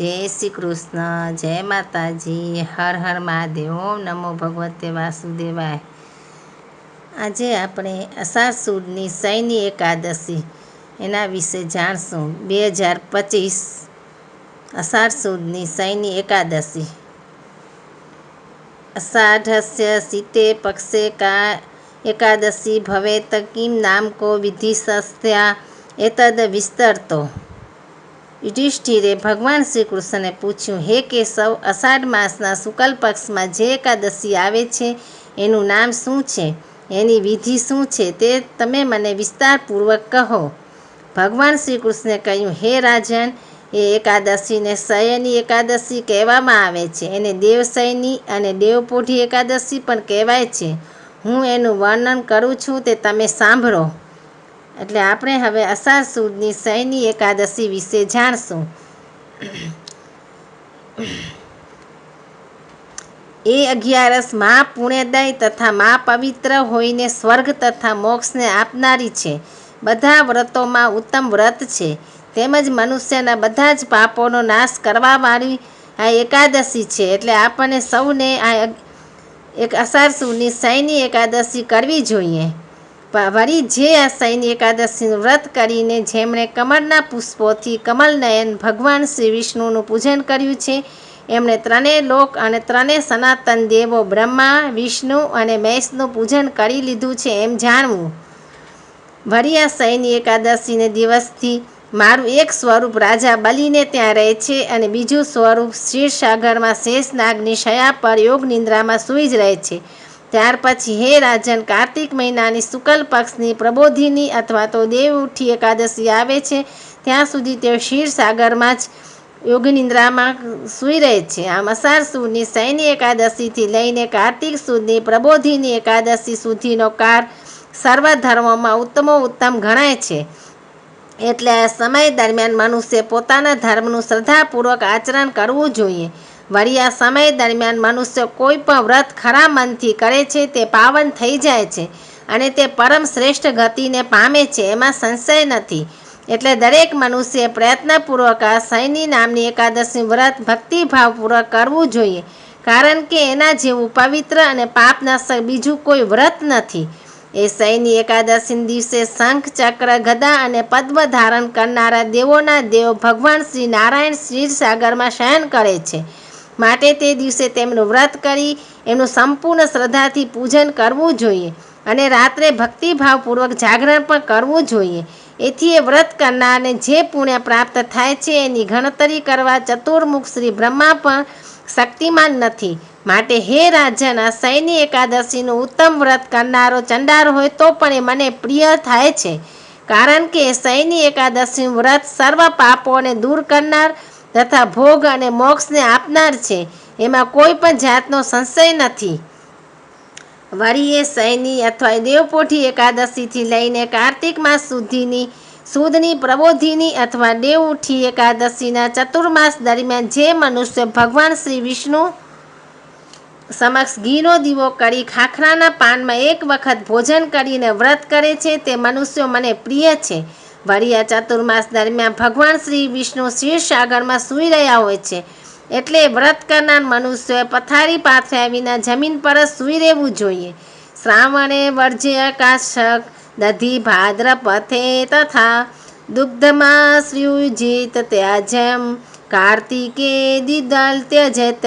जय श्री कृष्ण। जय माताजी। हर हर महादेव। ओम नमो भगवते वासुदेवाय। આજે આપણે અષાઢ સુદની શયની એકાદશી એના વિશે જાણશું। 2025 અષાઢ સુદની શયની એકાદશી। અષાઢસ્ય શીતે પક્ષે કા એકાદશી ભવેત કિમ નામ કો વિધિશસ્યા એતદ વિસ્તરતો। યુધિષ્ઠિરે ભગવાન શ્રી કૃષ્ણને પૂછ્યું, હે કેશવ, અષાઢ માસના શુક્લ પક્ષમાં જે એકાદશી આવે છે એનું નામ શું છે? એની વિધિ શું છે તે તમે મને વિસ્તારપૂર્વક કહો। ભગવાન શ્રી કૃષ્ણે કહ્યું, હે રાજન, એ એકાદશીને શયની એકાદશી કહેવામાં આવે છે। એને દેવશયની અને દેવપોઢી એકાદશી પણ કહેવાય છે। હું એનું વર્ણન કરું છું તે તમે સાંભળો। એટલે આપણે હવે અષાઢ સુદની શયની એકાદશી વિશે જાણશું। એ 11 મહા પુણ્યદાયી તથા મહા પવિત્ર હોઈને સ્વર્ગ તથા મોક્ષને આપનારી છે। બધા વ્રતોમાં ઉત્તમ વ્રત છે। તેમજ મનુષ્યના બધા જ પાપોનો નાશ કરવાવાળી આ એકાદશી છે। એટલે આપણને સૌને આ એક અષાઢ સુદની શયની એકાદશી કરવી જોઈએ। વળી જે આ શયની એકાદશીનું વ્રત કરીને જેમણે કમળના પુષ્પોથી કમલનયન ભગવાન શ્રી વિષ્ણુનું પૂજન કર્યું છે એમણે ત્રણેય લોક અને ત્રણેય સનાતન દેવો બ્રહ્મા, વિષ્ણુ અને મહેશનું પૂજન કરી લીધું છે એમ જાણવું। વળી આ શયની એકાદશીને દિવસથી મારું એક સ્વરૂપ રાજા બલીને ત્યાં રહે છે અને બીજું સ્વરૂપ ક્ષીરસાગરમાં શેષનાગની શયા પર યોગ નિંદ્રામાં સૂઈ જ રહે છે। ત્યાર પછી હે રાજન, કાર્તિક મહિનાની શુક્લ પક્ષની પ્રબોધિની અથવા તો દેવઉઠી એકાદશી આવે છે ત્યાં સુધી તેઓ ક્ષીરસાગરમાં જ યોગનિંદ્રામાં સૂઈ રહે છે। આમ અષાઢ સુદની શયની એકાદશીથી લઈને કાર્તિક સુદની પ્રબોધિની એકાદશી સુધીનો કાળ સર્વ ધર્મોમાં ઉત્તમોત્તમ ગણાય છે। એટલે આ સમય દરમિયાન મનુષ્ય પોતાના ધર્મનું શ્રદ્ધાપૂર્વક આચરણ કરવું જોઈએ। વળી આ સમય દરમિયાન મનુષ્ય કોઈ પણ વ્રત ખરા મનથી કરે છે તે પાવન થઈ જાય છે અને તે પરમ શ્રેષ્ઠ ગતિને પામે છે, એમાં સંશય નથી। એટલે દરેક મનુષ્ય પ્રયત્નપૂર્વક આ શયની નામની એકાદશી વ્રત ભક્તિભાવપૂર્વક કરવું જોઈએ, કારણ કે એના જેવું પવિત્ર અને પાપનાશક બીજું કોઈ વ્રત નથી। એ શયની એકાદશીના દિવસે શંખ, ચક્ર, ગદા અને પદ્મ ધારણ કરનારા દેવોના દેવ ભગવાન શ્રી નારાયણ ક્ષીરસાગરમાં શયન કરે છે। માટે તે દિવસે તેમનું વ્રત કરી એમનું સંપૂર્ણ શ્રદ્ધાથી પૂજન કરવું જોઈએ અને રાત્રે ભક્તિભાવપૂર્વક જાગરણ પણ કરવું જોઈએ। એથી એ વ્રત કરનારને જે પુણ્ય પ્રાપ્ત થાય છે એની ગણતરી કરવા ચતુર્મુખ શ્રી બ્રહ્મા પણ શક્તિમાન નથી। માટે હે રાજન, આ શયની એકાદશીનું ઉત્તમ વ્રત કરનારો ચંડાળ હોય તો પણ એ મને પ્રિય થાય છે, કારણ કે શયની એકાદશીનું વ્રત સર્વ પાપોને દૂર કરનાર તથા ભોગ અને મોક્ષને આપનાર છે, એમાં કોઈ પણ જાતનો સંશય નથી। વળી એ શયની અથવા દેવપોઢી એકાદશીથી લઈને કાર્તિક માસ સુદની પ્રબોધિની અથવા દેવઉઠી એકાદશીના ચતુર્માસ દરમિયાન જે મનુષ્ય ભગવાન શ્રી વિષ્ણુ સમક્ષ ઘીનો દીવો કરી ખાખરાના પાનમાં એક વખત ભોજન કરીને વ્રત કરે છે તે મનુષ્યો મને પ્રિય છે। વળી આ ચતુર્માસ દરમિયાન ભગવાન શ્રી વિષ્ણુ ક્ષીરસાગરમાં સૂઈ રહ્યા હોય છે, એટલે વ્રત કરનાર મનુષ્યોએ પથારી પાથર્યા વિના જમીન પર જ સૂઈ રહેવું જોઈએ। શ્રાવણે વર્જ્ય કાશક દધી ભાદ્રપથે તથા દુગ્ધમાશ્યુજિત ત્યાજમ કાર્તિકે દિદલ ત્યજેત।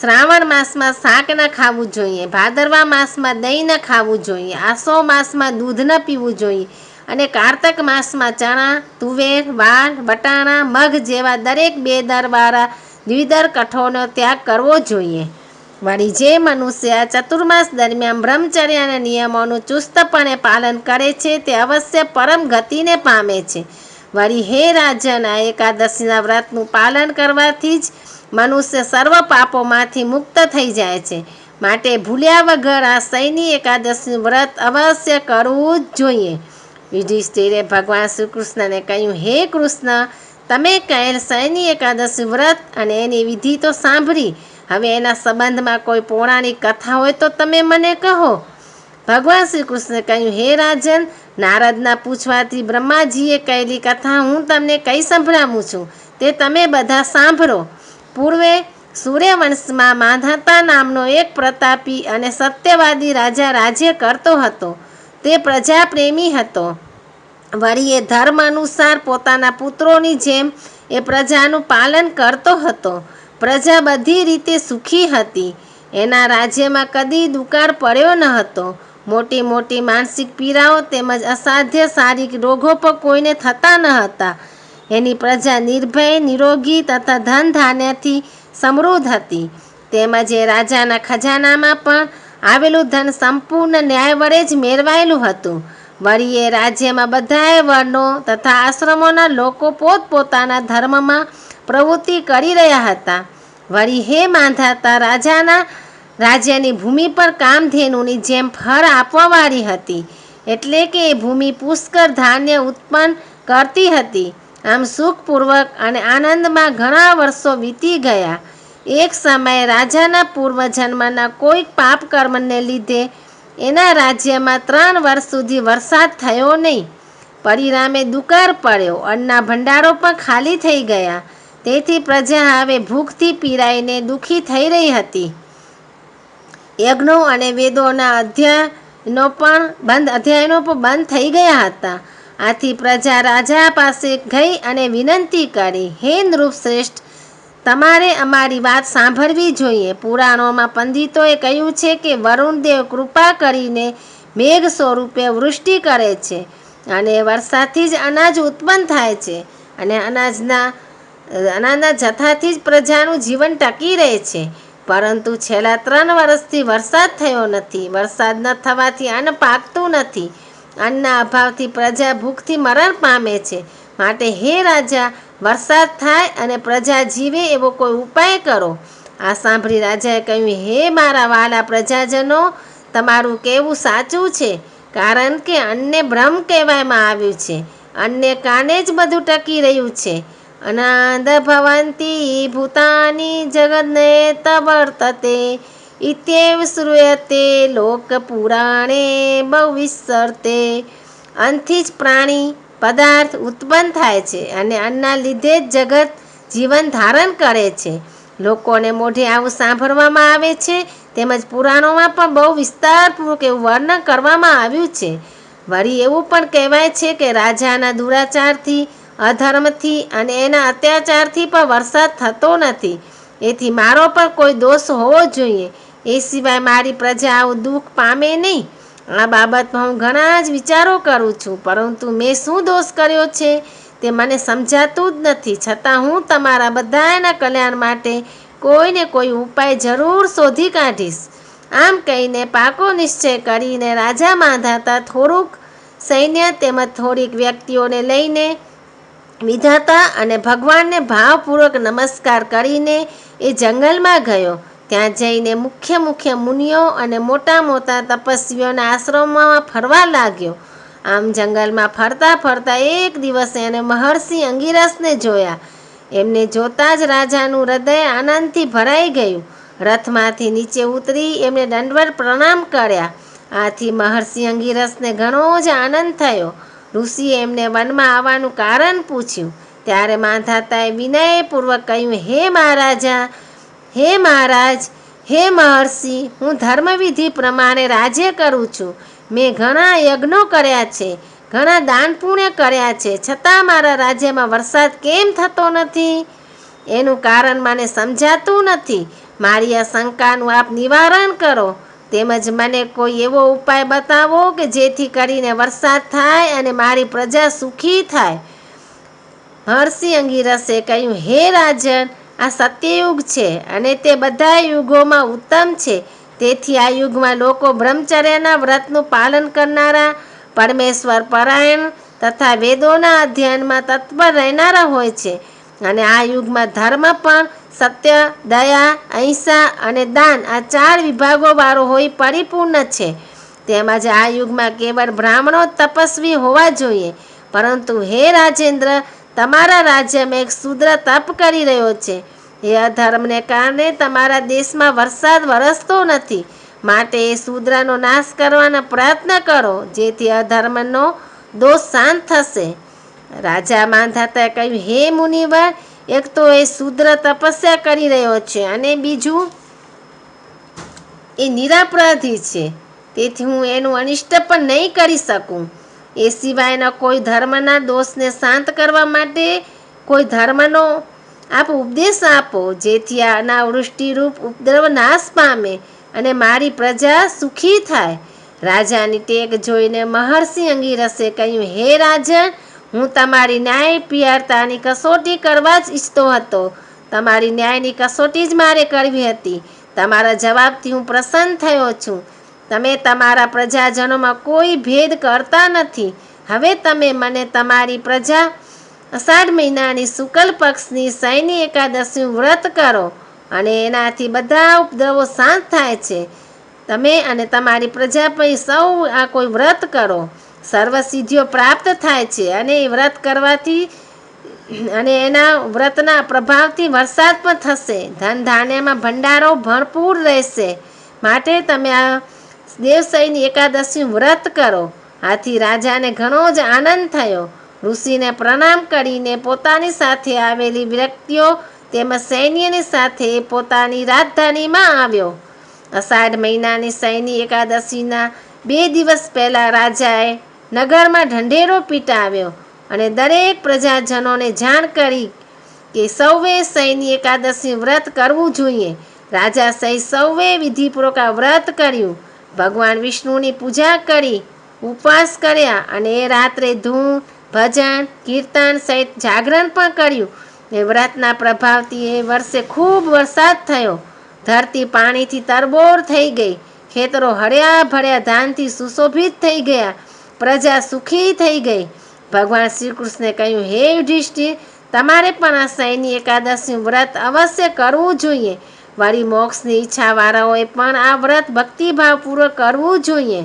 શ્રાવણ માસમાં શાક ન ખાવું જોઈએ, ભાદરવા માસમાં દહીં ન ખાવું જોઈએ, આસો માસમાં દૂધ ન પીવું જોઈએ અને કારતક માસમાં ચણા, તુવેર, વાલ, વટાણા, મગ જેવા દરેક બેદરવાળા દ્વિદળ કઠોળનો ત્યાગ કરવો જોઈએ। વળી જે મનુષ્ય આ ચતુર્માસ દરમિયાન બ્રહ્મચર્યના નિયમોનું ચુસ્તપણે પાલન કરે છે તે અવશ્ય પરમ ગતિને પામે છે। વળી હે રાજન, આ એકાદશીના વ્રતનું પાલન કરવાથી જ મનુષ્ય સર્વ પાપોમાંથી મુક્ત થઈ જાય છે। માટે ભૂલ્યા વગર આ શયની એકાદશીનું વ્રત અવશ્ય કરવું જ જોઈએ। યુધિષ્ઠિરે ભગવાન શ્રી કૃષ્ણને કહ્યું, હે કૃષ્ણ, તમે કહેલ શયની એકાદશી વ્રત અને એની વિધિ તો સાંભળી, હવે એના સંબંધમાં કોઈ પૌરાણિક કથા હોય તો તમે મને કહો। ભગવાન શ્રી કૃષ્ણે કહ્યું, હે રાજન, નારદના પૂછવાથી બ્રહ્માજીએ કહેલી કથા હું તમને કહી સંભળાવું છું, તે તમે બધા સાંભળો. પૂર્વે સૂર્યવંશમાં માંધાતા નામનો એક પ્રતાપી અને સત્યવાદી રાજા રાજ્ય કરતો હતો. તે પ્રજાપ્રેમી હતો. વળી એ ધર્મ અનુસાર પોતાના પુત્રોની જેમ એ પ્રજાનું પાલન કરતો હતો. પ્રજા બધી રીતે સુખી હતી. એના રાજ્યમાં કદી દુકાળ પડ્યો ન હતો. મોટી મોટી માનસિક પીડાઓ તેમજ અસાધ્ય શારીરિક રોગો પણ કોઈને થતા ન હતા. એની પ્રજા નિર્ભય, નિરોગી તથા ધન ધાન્યથી સમૃદ્ધ હતી. તેમજ એ રાજાના ખજાનામાં પણ આવેલું ધન સંપૂર્ણ ન્યાય વડે જ મેળવાયેલું હતું. વળી એ રાજ્યમાં બધાએ વર્ણો તથા આશ્રમોના લોકો પોતપોતાના ધર્મમાં પ્રવૃત્તિ કરી રહ્યા હતા. વળી હે માંધાતા રાજાના રાજ્યની ભૂમિ પર કામધેનુની જેમ ફળ આપવાવાળી હતી. એટલે કે એ ભૂમિ પુષ્કળ ધાન્ય ઉત્પન્ન કરતી હતી. આમ સુખપૂર્વક અને આનંદમાં ઘણા વર્ષો વીતી ગયા. એક સમયે રાજાના પૂર્વજન્મના કોઈક પાપ કર્મને લીધે એના રાજ્યમાં 3 વર્ષ સુધી વરસાદ થયો નહીં. પરિણામે દુકાળ પડ્યો. અન્નના ભંડારો પણ ખાલી થઈ ગયા. તેથી પ્રજા હવે ભૂખથી પીડાઈને દુઃખી થઈ રહી હતી. યજ્ઞો અને વેદોના અધ્યયનો પણ બંધ થઈ ગયા હતા. આથી પ્રજા રાજા પાસે ગઈ અને વિનંતી કરી, હે નૃપશ્રેષ્ઠ, તમારે અમારી વાત સાંભળવી જોઈએ. પુરાણોમાં પંડિતોએ કહ્યું છે કે વરુણદેવ કૃપા કરીને મેઘ સ્વરૂપે વૃષ્ટિ કરે છે અને વરસાદથી જ અનાજ ઉત્પન્ન થાય છે અને અનાજના જથ્થાથી જ પ્રજાનું જીવન ટકી રહે છે. પરંતુ છેલ્લા 3 વર્ષથી વરસાદ થયો નથી. વરસાદ ન થવાથી અન્ન પાકતું નથી. અન્નના અભાવથી પ્રજા ભૂખથી મરણ પામે છે. માટે હે રાજા, વરસાદ થાય અને પ્રજા જીવે એવો કોઈ ઉપાય કરો. આ સાંભળી રાજાએ કહ્યું, હે મારા વાલા પ્રજાજનો, તમારું કહેવું સાચું છે. કારણ કે અન્નને બ્રહ્મ કહેવામાં આવ્યું છે. અન્નને કારણે જ બધું ટકી રહ્યું છે. અનાદ ભવંતી ભૂતાની જગન્નેત વર્તતે ઇત્યેવ શ્રૂયતે લોક પુરાણે ભવિષ્યર્તે. અન્નથી જ પ્રાણી પદાર્થ ઉત્પન્ન થાય છે અને અન્નના લીધે જ જગત જીવન ધારણ કરે છે. લોકોને મોઢે આવું સાંભળવામાં આવે છે. તેમજ પુરાણોમાં પણ બહુ વિસ્તારપૂર્વક એવું વર્ણન કરવામાં આવ્યું છે. વળી એવું પણ કહેવાય છે કે રાજાના દુરાચારથી, અધર્મથી અને એના અત્યાચારથી પણ વરસાદ થતો નથી. એથી મારો પણ કોઈ દોષ હોવો જોઈએ. એ સિવાય મારી પ્રજા આવું દુઃખ પામે નહીં. આ બાબતમાં હું ઘણા જ વિચારો કરું છું, પરંતુ મેં શું દોષ કર્યો છે તે મને સમજાતું જ નથી. છતાં હું તમારા બધાના કલ્યાણ માટે કોઈને કોઈ ઉપાય જરૂર શોધી કાઢીશ. આમ કહીને પાકો નિશ્ચય કરીને રાજા માંધાતા થોડુંક સૈન્ય તેમજ થોડીક વ્યક્તિઓને લઈને વિધાતા અને ભગવાનને ભાવપૂર્વક નમસ્કાર કરીને એ જંગલમાં ગયો. ત્યાં જઈને મુખ્ય મુનિઓ અને મોટા મોટા તપસ્વીઓના આશ્રમમાં ફરવા લાગ્યો. આમ જંગલમાં ફરતા ફરતા એક દિવસે એને મહર્ષિ અંગિરસને જોયા. એમને જોતાં જ રાજાનું હૃદય આનંદથી ભરાઈ ગયું. રથમાંથી નીચે ઉતરી એમને દંડવત પ્રણામ કર્યા. આથી મહર્ષિ અંગિરસને ઘણો જ આનંદ થયો. ઋષિએ એમને વનમાં આવવાનું કારણ પૂછ્યું. ત્યારે માંધાતાએ વિનયપૂર્વક કહ્યું, હે મહારાજ, હે મહર્ષિ, હું ધર્મવિધિ પ્રમાણે રાજ્ય કરું છું. મેં ઘણા યજ્ઞો કર્યા છે, ઘણા દાન પુણ્ય કર્યા છે, છતાં મારા રાજ્યમાં વરસાદ કેમ થતો નથી? એનું કારણ મને સમજાતું નથી. મારી આ શંકાનું આપ નિવારણ કરો. તેમજ મને કોઈ એવો ઉપાય બતાવો કે જેથી કરીને વરસાદ થાય અને મારી પ્રજા સુખી થાય. મહર્ષિ અંગિરસે કહ્યું, હે રાજન, આ સત્યયુગ છે અને તે બધા યુગોમાં ઉત્તમ છે. તેથી આ યુગમાં લોકો બ્રહ્મચર્યના વ્રતનું પાલન કરનારા, પરમેશ્વર પરાયણ તથા વેદોના અધ્યયનમાં તત્પર રહેનારા હોય છે. અને આ યુગમાં ધર્મ પણ સત્ય, દયા, અહિંસા અને દાન આ 4 વિભાગોવાળો હોય પરિપૂર્ણ છે. તેમજ આ યુગમાં કેવળ બ્રાહ્મણો તપસ્વી હોવા જોઈએ. પરંતુ હે રાજેન્દ્ર, તમારા રાજ્યમાં એક શૂદ્ર તપ કરી રહ્યો છે. એ અધર્મને કારણે તમારા દેશમાં વરસાદ વરસતો નથી. માટે એ શૂદ્રનો નાશ કરવાનો પ્રયત્ન કરો, જેથી અધર્મનો દોષ શાંત થશે. રાજા માંધાતાએ કહ્યું, હે મુનિવર, એક તો એ શુદ્ર તપસ્યા કરી રહ્યો છે અને બીજું એ નિરાપરાધી છે, તેથી હું એનું અનિષ્ટ પણ નહીં કરી શકું. એ સિવાયના કોઈ ધર્મના દોષને શાંત કરવા માટે કોઈ ધર્મનો આપ ઉપદેશ આપો, જેથી આ અનાવૃષ્ટિરૂપ ઉપદ્રવ નાશ પામે અને મારી પ્રજા સુખી થાય. રાજાની ટેક જોઈને મહર્ષિ અંગિરસે કહ્યું, હે રાજન, હું તમારી ન્યાય પિયરતાની કસોટી કરવા જ ઈચ્છતો હતો. તમારી ન્યાયની કસોટી જ મારે કરવી હતી. તમારા જવાબથી હું પ્રસન્ન થયો છું. તમે તમારા પ્રજાજનોમાં કોઈ ભેદ કરતા નથી. હવે તમે મને તમારી પ્રજા અષાઢ મહિનાની શુક્લ પક્ષની શયની એકાદશીનું વ્રત કરો અને એનાથી બધા ઉપદ્રવો શાંત થાય છે. તમે અને તમારી પ્રજા પછી સૌ આ કોઈ વ્રત કરો, સર્વ સિદ્ધિઓ પ્રાપ્ત થાય છે અને એ વ્રત કરવાથી અને એના વ્રતના પ્રભાવથી વરસાદ પણ થશે. ધન ધાન્યમાં ભંડારો ભરપૂર રહેશે. માટે તમે આ દેવશયની એકાદશીનું વ્રત કરો. આથી રાજાને ઘણો જ આનંદ થયો. ઋષિને પ્રણામ કરીને પોતાની સાથે આવેલી વ્યક્તિઓ તેમજ સૈન્યની સાથે પોતાની રાજધાનીમાં આવ્યો. અષાઢ મહિનાની શયની એકાદશીના 2 દિવસ પહેલાં રાજાએ નગરમાં ઢંઢેરો પીટાવ્યો અને દરેક પ્રજાજનોને જાણ કરી કે સૌએ શયની એકાદશી વ્રત કરવું જોઈએ. રાજા સહિત સૌએ વિધિપૂર્વક આ વ્રત કર્યું. ભગવાન વિષ્ણુની પૂજા કરી, ઉપવાસ કર્યા અને એ રાત્રે ધૂન, ભજન, કીર્તન સહિત જાગરણ પણ કર્યું. એ વ્રતના પ્રભાવથી એ વર્ષે ખૂબ વરસાદ થયો. ધરતી પાણીથી તરબોળ થઈ ગઈ. ખેતરો હળ્યા ભળ્યા ધાનથી સુશોભિત થઈ ગયા. પ્રજા સુખી થઈ ગઈ. ભગવાન શ્રી કૃષ્ણે કહ્યું, હે યુધિષ્ઠિર, તમારે પણ આ શયની એકાદશીનું વ્રત અવશ્ય કરવું જોઈએ. વળી મોક્ષની ઈચ્છાવાળાઓએ પણ આ વ્રત ભક્તિભાવપૂર્વક કરવું જોઈએ.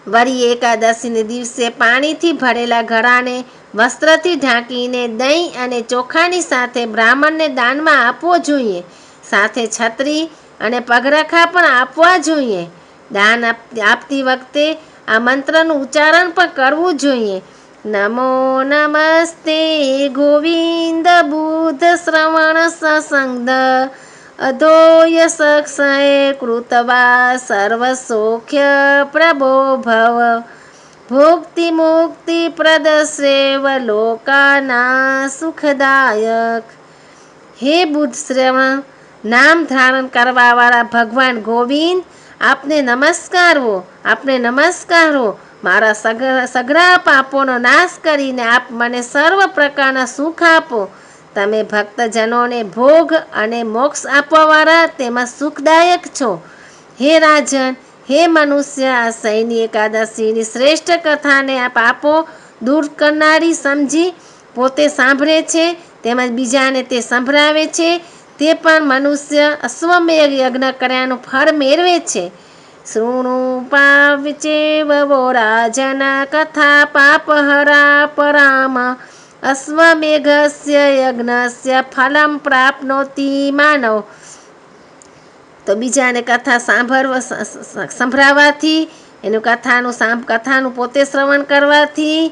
વળી એકાદશીને દિવસે પાણીથી ભરેલા ઘડાને વસ્ત્રથી ઢાંકીને દહીં અને ચોખાની સાથે બ્રાહ્મણને દાનમાં આપવો જોઈએ. સાથે છત્રી અને પગરખા પણ આપવા જોઈએ. દાન આપતી વખતે આ મંત્રનું ઉચ્ચારણ પણ કરવું જોઈએ. નમો નમસ્તે ગોવિંદ બુદ્ધ શ્રવણ સસંગ અધોય સક્ષય કૃતવા સર્વ સૌખ્ય પ્રભો ભવ ભુક્તિ મુક્તિ પ્રદશ્રેવ લોકાના સુખદાયક. હે બુદ્ધ શ્રવણ નામ ધારણ કરવાવાળા ભગવાન ગોવિંદ, આપને નમસ્કાર હો, આપને નમસ્કાર હો. મારા સઘળા પાપોનો નાશ કરીને આપ મને સર્વ પ્રકારના સુખ આપો. તમે ભક્તજનોને ભોગ અને મોક્ષ આપવાવાળા તેમજ સુખદાયક છો. હે રાજન, હે મનુષ્ય, આ શયની એકાદશીની શ્રેષ્ઠ કથાને આ પાપો દૂર કરનારી સમજી પોતે સાંભળે છે તેમજ બીજાને તે સંભળાવે છે. તે પણ મનુષ્ય અશ્વમેઘ યજ્ઞ કર્યાનું ફળ મેળવે છે. શૃણુ પાવચેવ વો રાજન કથા પાપહરા પરામ અશ્વમેઘસ્ય યજ્ઞસ્ય ફલમ પ્રાપ્નોતિ માનવ. તો બીજાને કથા સંભળાવવાથી, એનું કથાનું પોતે શ્રવણ કરવાથી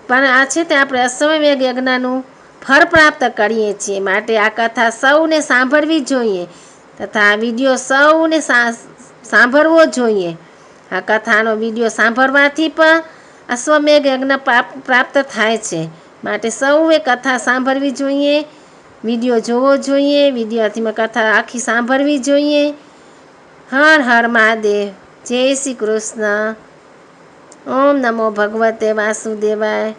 પણ આ છે તે આપણે અશ્વમેઘ યજ્ઞનું ફળ પ્રાપ્ત કરીએ છીએ. માટે આ કથા સૌને સાંભળવી જોઈએ તથા આ વિડીયો સૌને સાંભળવો જોઈએ. આ કથાનો વિડીયો સાંભળવાથી પણ અશ્વમેઘ યજ્ઞ પ્રાપ્ત થાય છે. માટે સૌએ કથા સાંભળવી જોઈએ, વિડીયો જોવો જોઈએ, વિડીયોથી કથા આખી સાંભળવી જોઈએ. હર હર મહાદેવ. જય શ્રી કૃષ્ણ. ઓમ નમો ભગવતે વાસુદેવાય.